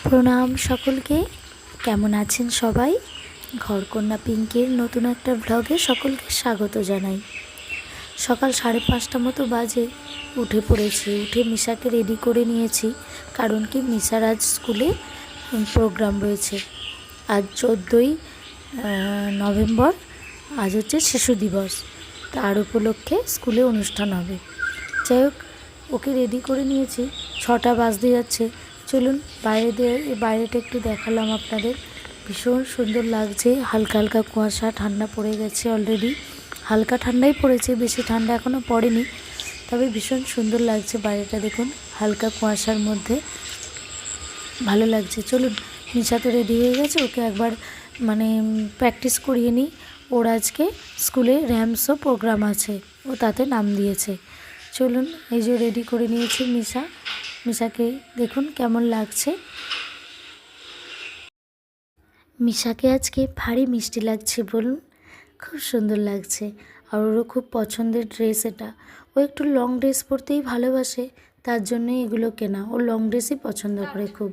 প্রণাম সকলকে। কেমন আছেন সবাই? ঘরকন্যা পিঙ্কির নতুন একটা ব্লগে সকলকে স্বাগত জানাই। সকাল 5:30 মতো বাজে, উঠে পড়েছি। উঠে মিশাকে রেডি করে নিয়েছি, কারণ কি মিশার আজ স্কুলে প্রোগ্রাম রয়েছে। আজ 14ই নভেম্বর, আজ হচ্ছে শিশু দিবস। তার উপলক্ষে স্কুলে অনুষ্ঠান হবে। যাই হোক, ওকে রেডি করে নিয়েছি। 6টা বাজতে যাচ্ছে। চলুন বাইরেটা একটু দেখালাম আপনাদের। ভীষণ সুন্দর লাগছে। হালকা হালকা কুয়াশা, ঠান্ডা পড়ে গেছে অলরেডি। হালকা ঠান্ডাই পড়েছে, বেশি ঠান্ডা এখনও পড়েনি, তবে ভীষণ সুন্দর লাগছে বাইরেটা। দেখুন, হালকা কুয়াশার মধ্যে ভালো লাগছে। চলুন, নিশা তো রেডি হয়ে গেছে, ওকে একবার প্র্যাকটিস করিয়ে নিই। ওর আজকে স্কুলে র্যামসও প্রোগ্রাম আছে, ও তাতে নাম দিয়েছে। চলুন, এই যে রেডি করে নিয়েছি মিশাকে দেখুন কেমন লাগছে। মিশাকে আজকে ভারী মিষ্টি লাগছে, বলুন। খুব সুন্দর লাগছে, আর ওরও খুব পছন্দের ড্রেস এটা। ও একটু লং ড্রেস পরতেই ভালোবাসে, তার জন্যই এগুলো কেনা। ও লং ড্রেসই পছন্দ করে খুব।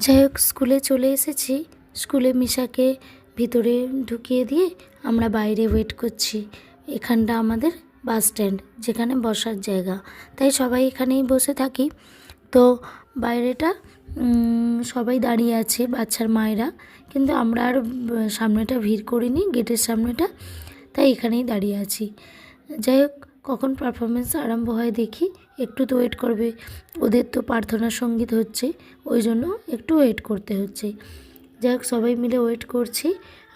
যাই হোক, স্কুলে চলে এসেছি। স্কুলে মিশাকে ভিতরে ঢুকিয়ে দিয়ে আমরা বাইরে ওয়েট করছি। এখানটা আমাদের বাস স্ট্যান্ড, যেখানে বসার জায়গা, তাই সবাই এখানেই বসে থাকি। তো বাইরেটা সবাই দাঁড়িয়ে আছে, বাচ্চার মায়েরা, কিন্তু আমরা আর সামনেটা ভিড় করিনি, গেটের সামনেটা, তাই এখানেই দাঁড়িয়ে আছি। যাই হোক, কখন পারফরমেন্স আরম্ভ হয় দেখি। একটু তো ওয়েট করবে, ওদের তো প্রার্থনা সঙ্গীত হচ্ছে, ওই জন্য একটু ওয়েট করতে হচ্ছে। যাই হোক, সবাই মিলে ওয়েট করছি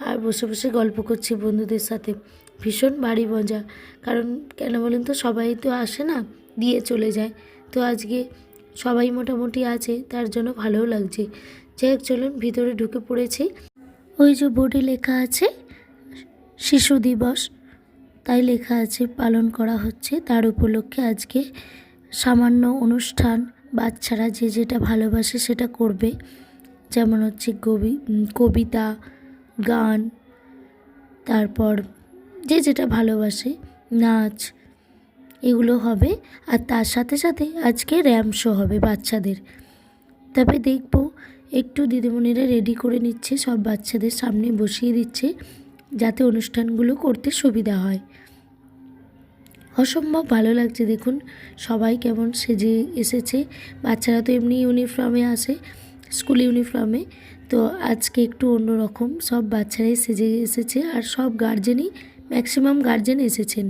আর বসে বসে গল্প করছি বন্ধুদের সাথে। ভীষণ ভারী মজা, কারণ কেন বলুন তো, সবাই তো আসে না, দিয়ে চলে যায়। তো আজকে সবাই মোটামুটি আছে, তার জন্য ভালোও লাগছে। যাই হোক, চলুন ভিতরে ঢুকে পড়েছি। ওই যে বোর্ডে লেখা আছে শিশু দিবস, তাই লেখা আছে পালন করা হচ্ছে। তার উপলক্ষে আজকে সামান্য অনুষ্ঠান, বাচ্চারা যে যেটা ভালোবাসে সেটা করবে। যেমন হচ্ছে কবিতা, গান, তারপর যে যেটা ভালোবাসে, নাচ, এগুলো হবে। আর তার সাথে সাথে আজকে র্যাম শো হবে বাচ্চাদের। তবে দেখব, একটু দিদিমণিরা রেডি করে নিচ্ছে, সব বাচ্চাদের সামনে বসিয়ে দিচ্ছে, যাতে অনুষ্ঠানগুলো করতে সুবিধা হয়। অসম্ভব ভালো লাগছে, দেখুন সবাই কেমন সেজে এসেছে। বাচ্চারা তো এমনি ইউনিফর্মে আসে, স্কুল ইউনিফর্মে, তো আজকে একটু অন্যরকম, সব বাচ্চারাই সেজে এসেছে। আর সব গার্জেনই, ম্যাক্সিমাম গার্জেন এসেছেন।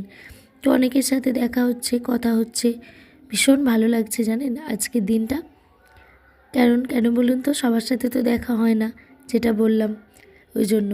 তো অনেকের সাথে দেখা হচ্ছে, কথা হচ্ছে। ভীষণ ভালো লাগছে জানেন আজকের দিনটা। কারণ কেন বলুন তো, সবার সাথে তো দেখা হয় না, যেটা বললাম, ওই জন্য।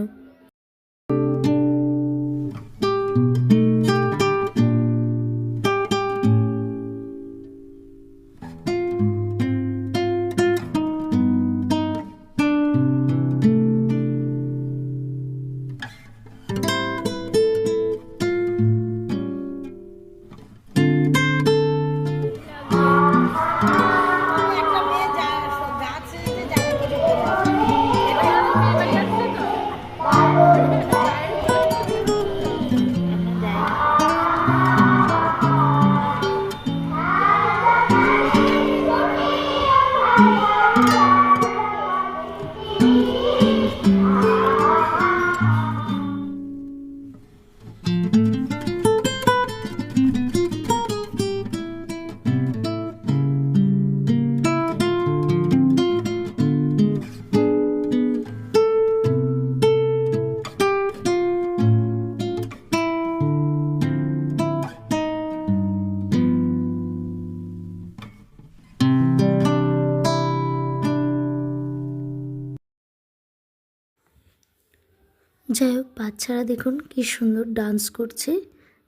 যাই হোক, বাচ্চারা দেখুন কি সুন্দর ডান্স করছে,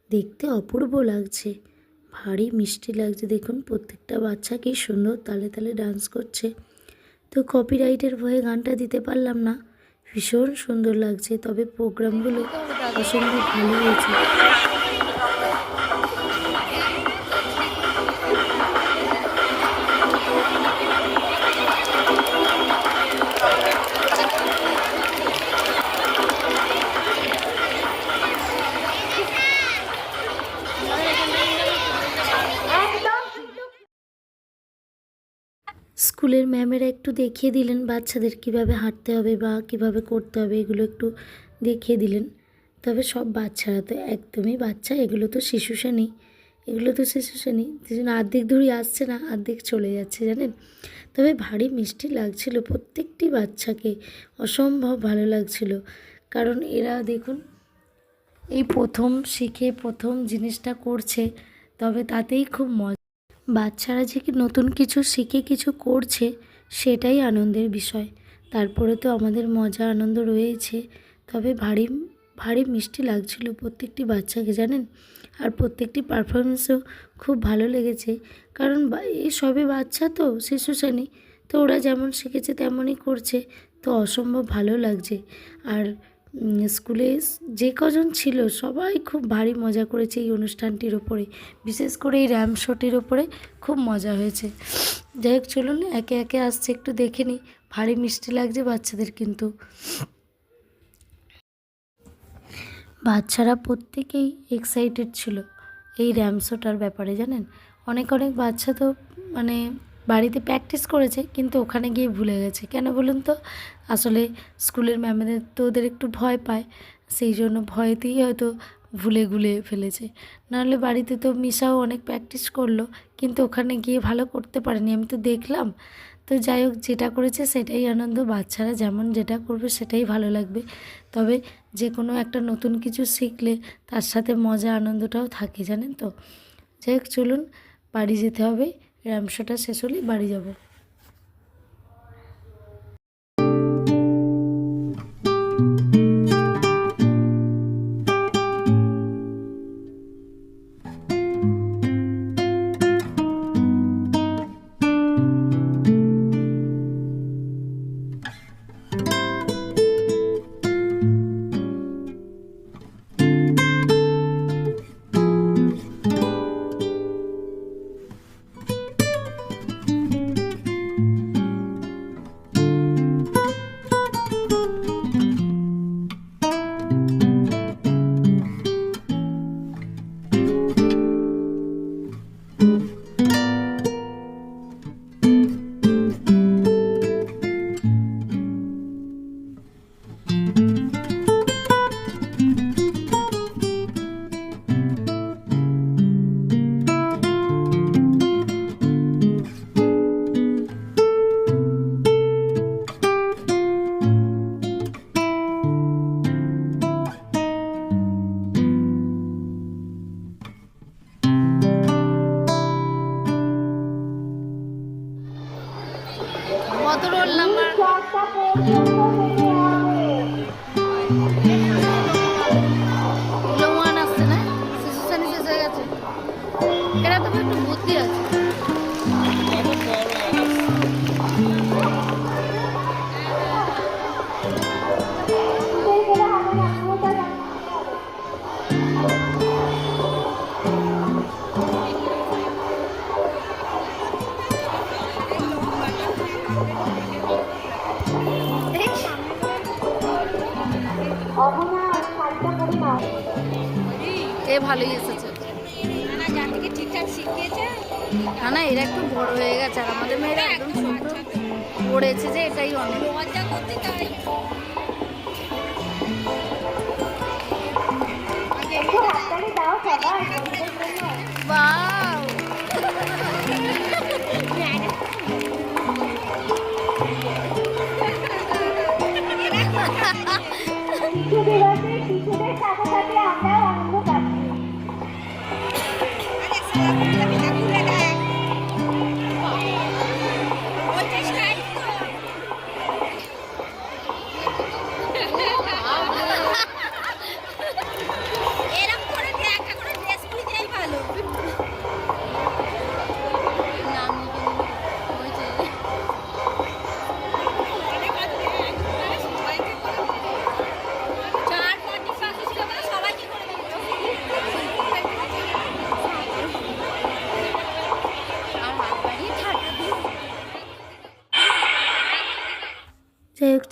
দেখতে অপূর্ব লাগছে, ভারী মিষ্টি লাগছে। দেখুন প্রত্যেকটা বাচ্চা কি সুন্দর তালে তালে ডান্স করছে। তো কপিরাইটের ভয়ে গানটা দিতে পারলাম না, ভীষণ সুন্দর লাগছে। তবে প্রোগ্রামগুলো অসম্ভব ভালো হয়েছে। স্কুলের ম্যামেরা একটু দেখিয়ে দিলেন বাচ্চাদের কিভাবে হাঁটতে হবে বা কিভাবে করতে হবে, এগুলো একটু দেখিয়ে দিলেন। তবে সব বাচ্চারা তো একদমই বাচ্চা, এগুলো তো শিশু শ্রেণী, অর্ধেক দূরই আসছে না, অর্ধেক চলে যাচ্ছে জানেন। তবে ভারী মিষ্টি লাগছিল প্রত্যেকটি বাচ্চাকে, অসম্ভব ভালো লাগছিল। কারণ এরা দেখুন এই প্রথম শিখে প্রথম জিনিসটা করছে, তবে তাতেই খুব মজা। বাচ্চারা যে কি নতুন কিছু শিখে কিছু করছে সেটাই আনন্দের বিষয়। তারপরে তো আমাদের মজা আনন্দ রয়েছে। তবে ভারী ভারী মিষ্টি লাগছিল প্রত্যেকটি বাচ্চাকে জানেন। আর প্রত্যেকটি পারফরমেন্সও খুব ভালো লেগেছে। কারণ এই সবে বাচ্চা তো, শিশু শ্রেণী, তো ওরা যেমন শিখেছে তেমনই করছে, তো অসম্ভব ভালো লাগছে। আর স্কুলে যে কজন ছিল সবাই খুব ভারী মজা করেছে এই অনুষ্ঠানটির ওপরে, বিশেষ করে এই র্যাম্প শোটির ওপরে খুব মজা হয়েছে। যাই হোক চলুন একে একে আসছে, একটু দেখে নিই। ভারী মিষ্টি লাগছে বাচ্চাদের কিন্তু। বাচ্চারা প্রত্যেকেই এক্সাইটেড ছিল এই র্যাম্প শোটার ব্যাপারে জানেন। অনেক অনেক বাচ্চা তো মানে বাড়িতে প্র্যাকটিস করেছে কিন্তু ওখানে গিয়ে ভুলে গেছে। কেন বলুন তো? আসলে স্কুলের ম্যামেদের তো ওদের একটু ভয় পায়, সেই জন্য ভয়তেই হয়তো ভুলে গুলে ফেলেছে। নাহলে বাড়িতে তো মিশাও অনেক প্র্যাকটিস করলো, কিন্তু ওখানে গিয়ে ভালো করতে পারেনি, আমি তো দেখলাম। তো যাই হোক, যেটা করেছে সেটাই আনন্দ। বাচ্চারা যেমন যেটা করবে সেটাই ভালো লাগবে। তবে যে কোনো একটা নতুন কিছু শিখলে তার সাথে মজা আনন্দটাও থাকে জানেন তো। যাই হোক চলুন বাড়ি যেতে হবে, র্যাম্প শোটা শেষ হলেই বাড়ি যাব। কত রোল নাম্বার? ওয়ান আসছে না, শিশু শ্রেণী শেষ হয়ে গেছে। এরা তো একটু বুদ্ধি আছে। এ ভালোই এসেছে। না না, এরা একটু বড় হয়ে গেছে, আর আমাদের মেয়েরা একদম ছোট পড়েছে, যে এটাই অনেক মজা করতে চাই। বাহ, শিশুদের সাথে সাথে আমরাও আনন্দ পাচ্ছি।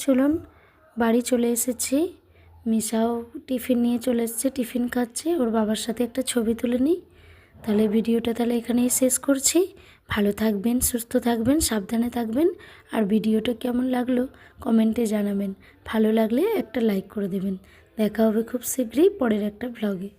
চলুন বাড়ি চলে এসেছি। মিশাও টিফিন নিয়ে চলে এসেছে, টিফিন খাচ্ছে। ওর বাবার সাথে একটা ছবি তুলে নিই। তাহলে ভিডিওটা এখানেই শেষ করছি। ভালো থাকবেন, সুস্থ থাকবেন, সাবধানে থাকবেন। আর ভিডিওটা কেমন লাগলো কমেন্টে জানাবেন। ভালো লাগলে একটা লাইক করে দেবেন। দেখা হবে খুব শীঘ্রই পরের একটা ব্লগে।